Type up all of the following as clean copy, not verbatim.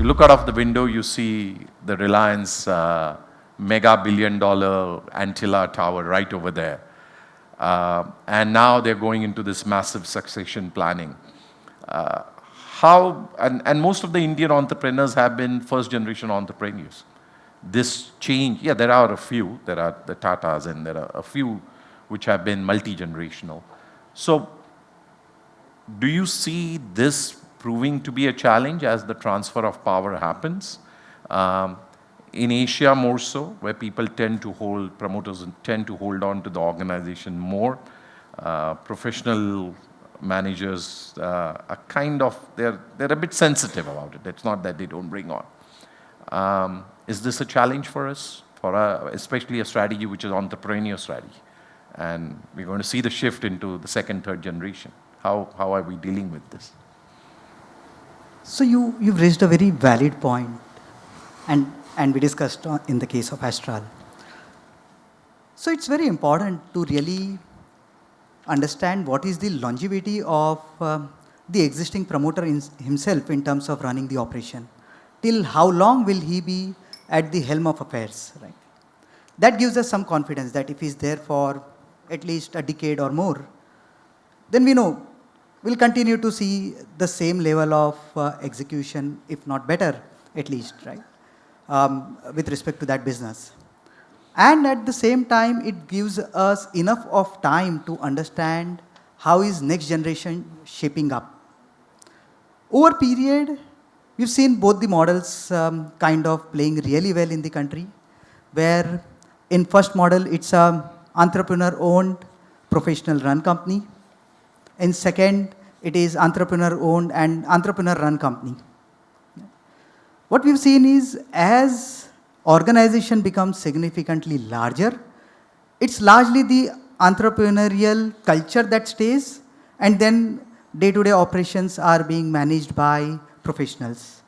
look out of the window, you see the Reliance mega billion-dollar Antilla tower right over there. And now they're going into this massive succession planning. And most of the Indian entrepreneurs have been first-generation entrepreneurs. This change, yeah, there are a few. There are the Tatas, and there are a few which have been multi-generational. So do you see this proving to be a challenge as the transfer of power happens? In Asia more so, where people promoters tend to hold on to the organization more. Professional managers are kind of, they're a bit sensitive about it. It's not that they don't bring on. Is this a challenge for us, especially a strategy which is entrepreneurial strategy? And we're going to see the shift into the second, third generation. How are we dealing with this? So you've raised a very valid point, and we discussed in the case of Astral. So it's very important to really understand what is the longevity of the existing promoter himself in terms of running the operation. Till how long will he be at the helm of affairs, right? That gives us some confidence that if he's there for at least a decade or more, then we know we'll continue to see the same level of execution, if not better, at least, right, with respect to that business. And at the same time, it gives us enough of time to understand how is next generation shaping up. Over period, we've seen both the models kind of playing really well in the country, where in first model, it's a entrepreneur-owned, professional-run company. In second, it is entrepreneur-owned and entrepreneur-run company. What we've seen is as organization becomes significantly larger, it's largely the entrepreneurial culture that stays, and then day-to-day operations are being managed by professionals.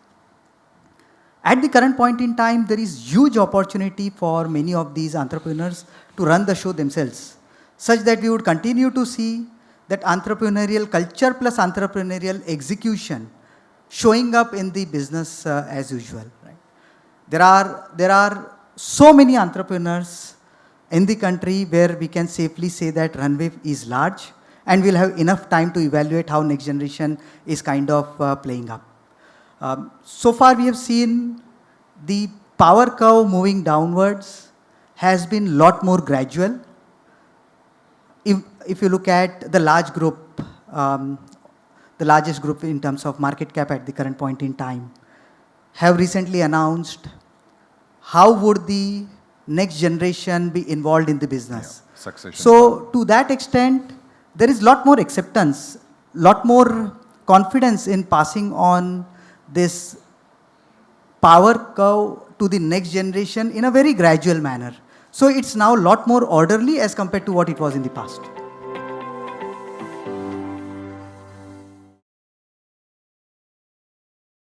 At the current point in time, there is huge opportunity for many of these entrepreneurs to run the show themselves, such that we would continue to see that entrepreneurial culture plus entrepreneurial execution showing up in the business as usual. Right? There are so many entrepreneurs in the country where we can safely say that runway is large, and we'll have enough time to evaluate how next generation is kind of playing up. So far we have seen the power curve moving downwards has been a lot more gradual. If you look at the large group, the largest group in terms of market cap at the current point in time, have recently announced how would the next generation be involved in the business. Yeah, succession. So to that extent, there is a lot more acceptance, lot more confidence in passing on this power curve to the next generation in a very gradual manner. So it's now a lot more orderly as compared to what it was in the past.